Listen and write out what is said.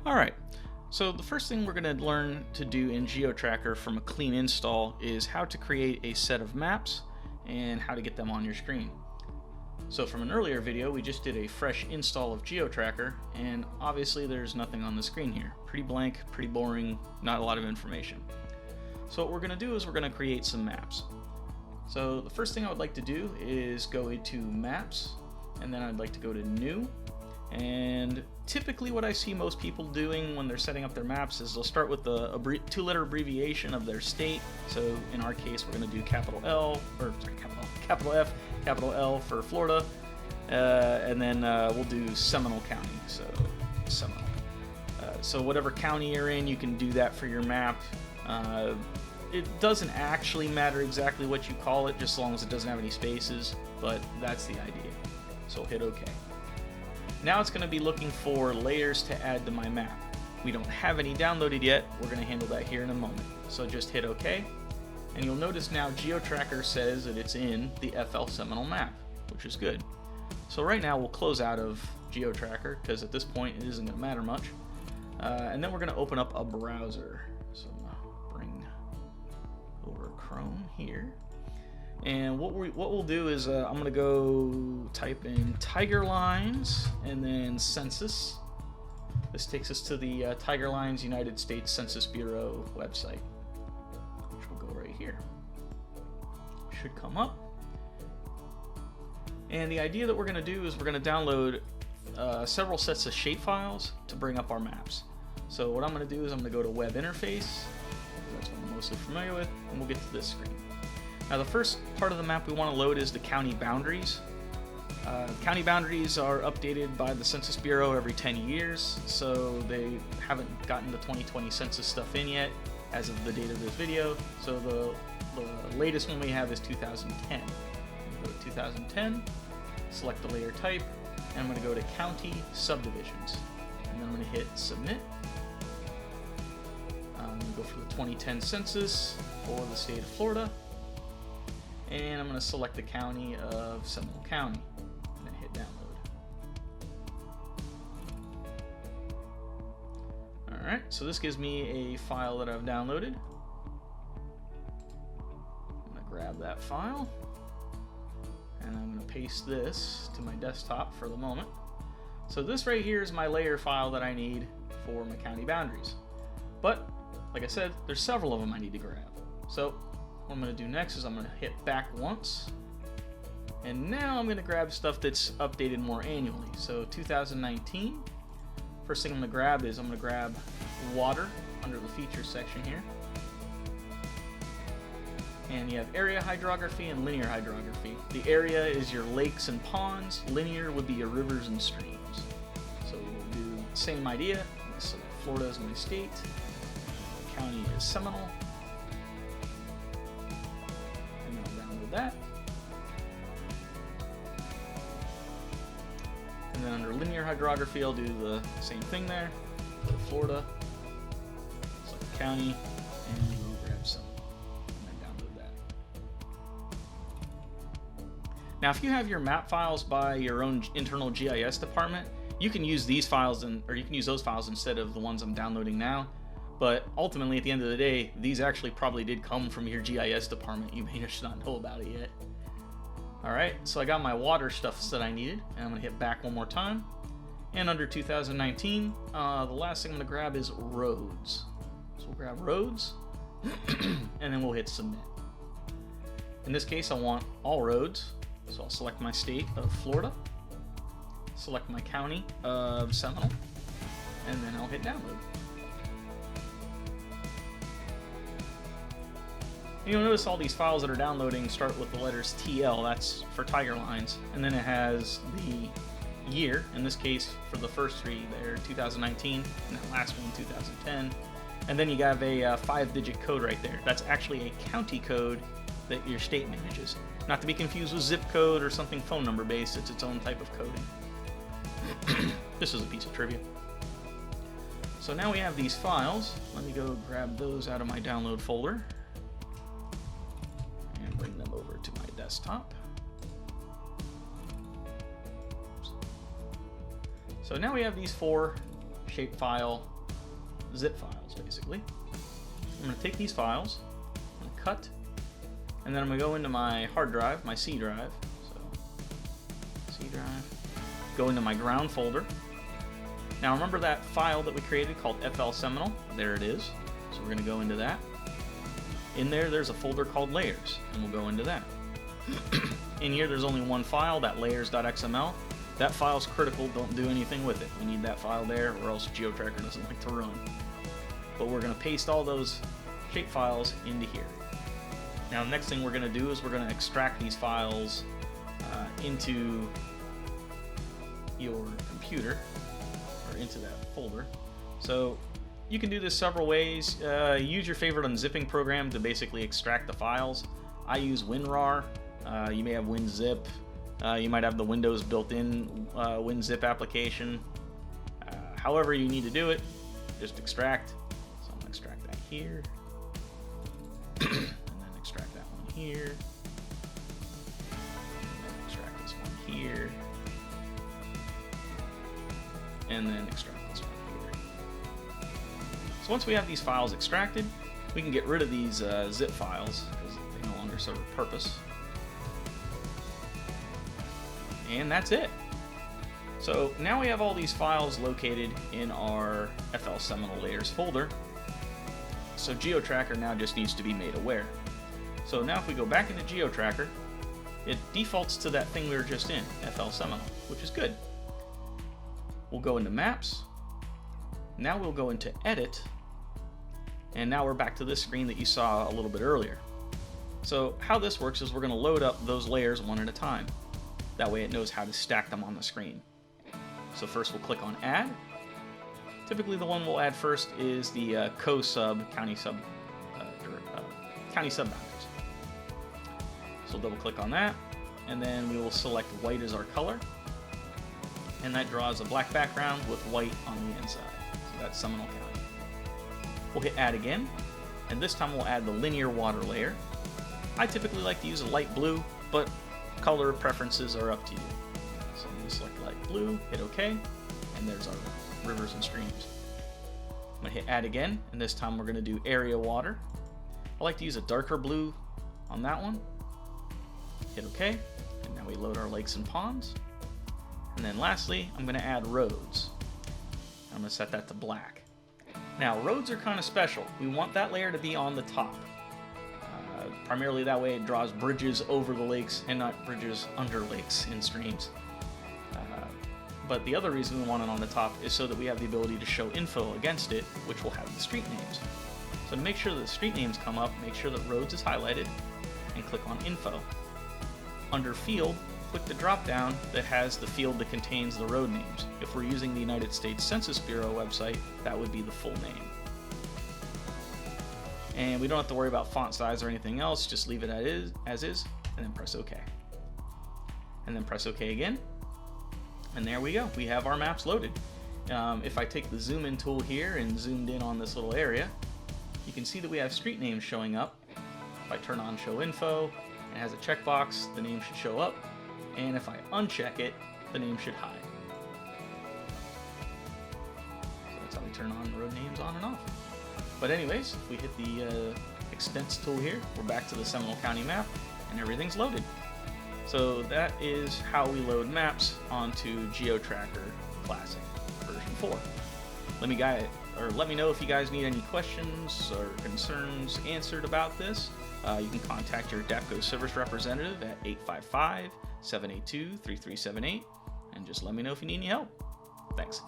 Alright, so the first thing we're going to learn to do in GeoTracker from a clean install is how to create a set of maps and how to get them on your screen. So from an earlier video, we just did a fresh install of GeoTracker, and obviously there's nothing on the screen here. Pretty blank, pretty boring, not a lot of information. So what we're going to do is we're going to create some maps. So the first thing I would like to do is go into Maps, and then I'd like to go to New. And typically what I see most people doing when they're setting up their maps is they'll start with the two-letter abbreviation of their state. So in our case, we're going to do capital F, capital L for Florida, and then we'll do Seminole County, so Seminole. So whatever county you're in, you can do that for your map. It doesn't actually matter exactly what you call it, just as long as it doesn't have any spaces, but that's the idea. So hit OK. Now it's going to be looking for layers to add to my map. We don't have any downloaded yet. We're going to handle that here in a moment. So just hit OK. And you'll notice now GeoTracker says that it's in the FL Seminole map, which is good. So right now we'll close out of GeoTracker because at this point it isn't going to matter much. And then we're going to open up a browser. So I'm going to bring over Chrome here. And what we'll do is I'm going to go type in Tiger Lines and then Census. This takes us to the Tiger Lines United States Census Bureau website, which will go right here. Should come up. And the idea that we're going to do is we're going to download several sets of shapefiles to bring up our maps. So what I'm going to do is I'm going to go to Web Interface. That's what I'm mostly familiar with, and we'll get to this screen. Now the first part of the map we want to load is the county boundaries. County boundaries are updated by the Census Bureau every 10 years, so they haven't gotten the 2020 census stuff in yet as of the date of this video. So the latest one we have is 2010. Go to 2010, select the layer type, and I'm going to go to County Subdivisions. And then I'm going to hit Submit. I'm going to go for the 2010 census for the state of Florida. And I'm going to select the county of Seminole County, and then hit download. Alright, so this gives me a file that I've downloaded. I'm going to grab that file, and I'm going to paste this to my desktop for the moment. So this right here is my layer file that I need for my county boundaries. But, like I said, there's several of them I need to grab. So what I'm going to do next is I'm going to hit back once, and now I'm going to grab stuff that's updated more annually. So 2019, first thing I'm going to grab is I'm going to grab water under the features section here. And you have area hydrography and linear hydrography. The area is your lakes and ponds, linear would be your rivers and streams. So we'll do the same idea. I'm going to select Florida as my state, the county is Seminole. That, and then under linear hydrography I'll do the same thing there. Go to Florida, select the county, and we'll grab some, and then download that. Now if you have your map files by your own internal GIS department, you can use these files or you can use those files instead of the ones I'm downloading now. But ultimately, at the end of the day, these actually probably did come from your GIS department. You may just not know about it yet. Alright, so I got my water stuff that I needed, and I'm going to hit back one more time. And under 2019, the last thing I'm going to grab is roads. So we'll grab roads, and then we'll hit submit. In this case, I want all roads, so I'll select my state of Florida, select my county of Seminole, and then I'll hit download. You'll notice all these files that are downloading start with the letters TL, that's for Tiger Lines, and then it has the year, in this case for the first three there, 2019, and that last one 2010, and then you have a 5-digit code right there. That's actually a county code that your state manages. Not to be confused with zip code or something phone number based, it's its own type of coding. This is a piece of trivia. So now we have these files. Let me go grab those out of my download folder. Bring them over to my desktop. So now we have these 4 shapefile zip files, basically. I'm going to take these files, I'm going to cut, and then I'm going to go into my hard drive, my C drive. So, C drive. Go into my ground folder. Now remember that file that we created called FL Seminole? There it is. So we're going to go into that. In there, there's a folder called layers, and we'll go into that. In here, there's only one file, that layers.xml. That file's critical, don't do anything with it. We need that file there, or else GeoTracker doesn't like to run. But we're going to paste all those shape files into here. Now the next thing we're going to do is we're going to extract these files into your computer, or into that folder. So you can do this several ways. Use your favorite unzipping program to basically extract the files. I use WinRAR. You may have WinZip. You might have the Windows built-in WinZip application. However you need to do it, just extract. So I'm going to extract that here. And then extract that one here. And then extract this one here. And then extract this one here. So once we have these files extracted, we can get rid of these zip files because they no longer serve a purpose. And that's it. So now we have all these files located in our FL Seminole Layers folder. So GeoTracker now just needs to be made aware. So now if we go back into GeoTracker, it defaults to that thing we were just in, FL Seminole, which is good. We'll go into Maps. Now we'll go into Edit. And now we're back to this screen that you saw a little bit earlier. So how this works is we're going to load up those layers one at a time. That way it knows how to stack them on the screen. So first we'll click on Add. Typically the one we'll add first is the county sub boundaries. So we'll double click on that, and then we will select white as our color. And that draws a black background with white on the inside. So that's Seminole County. We'll hit Add again, and this time we'll add the linear water layer. I typically like to use a light blue, but color preferences are up to you. So I'm going to select light blue, hit OK, and there's our rivers and streams. I'm going to hit Add again, and this time we're going to do area water. I like to use a darker blue on that one. Hit OK, and now we load our lakes and ponds. And then lastly, I'm going to add roads. I'm going to set that to black. Now, roads are kind of special. We want that layer to be on the top. Primarily that way it draws bridges over the lakes and not bridges under lakes and streams. But the other reason we want it on the top is so that we have the ability to show info against it, which will have the street names. So to make sure that the street names come up, make sure that roads is highlighted and click on info. Under field, click the drop down that has the field that contains the road names. If we're using the United States Census Bureau website, that would be the full name. And we don't have to worry about font size or anything else, just leave it as is, and then press OK. And then press OK again, and there we go. We have our maps loaded. If I take the zoom in tool here and zoomed in on this little area, you can see that we have street names showing up. If I turn on Show Info, it has a checkbox, the name should show up, and if I uncheck it, the name should hide. So that's how we turn on road names on and off. But anyways, if we hit the extents tool here, we're back to the Seminole County map, and everything's loaded. So that is how we load maps onto GeoTracker Classic version 4. Let me know if you guys need any questions or concerns answered about this. You can contact your ADAPCO service representative at 855-782-3378, and just let me know if you need any help. Thanks.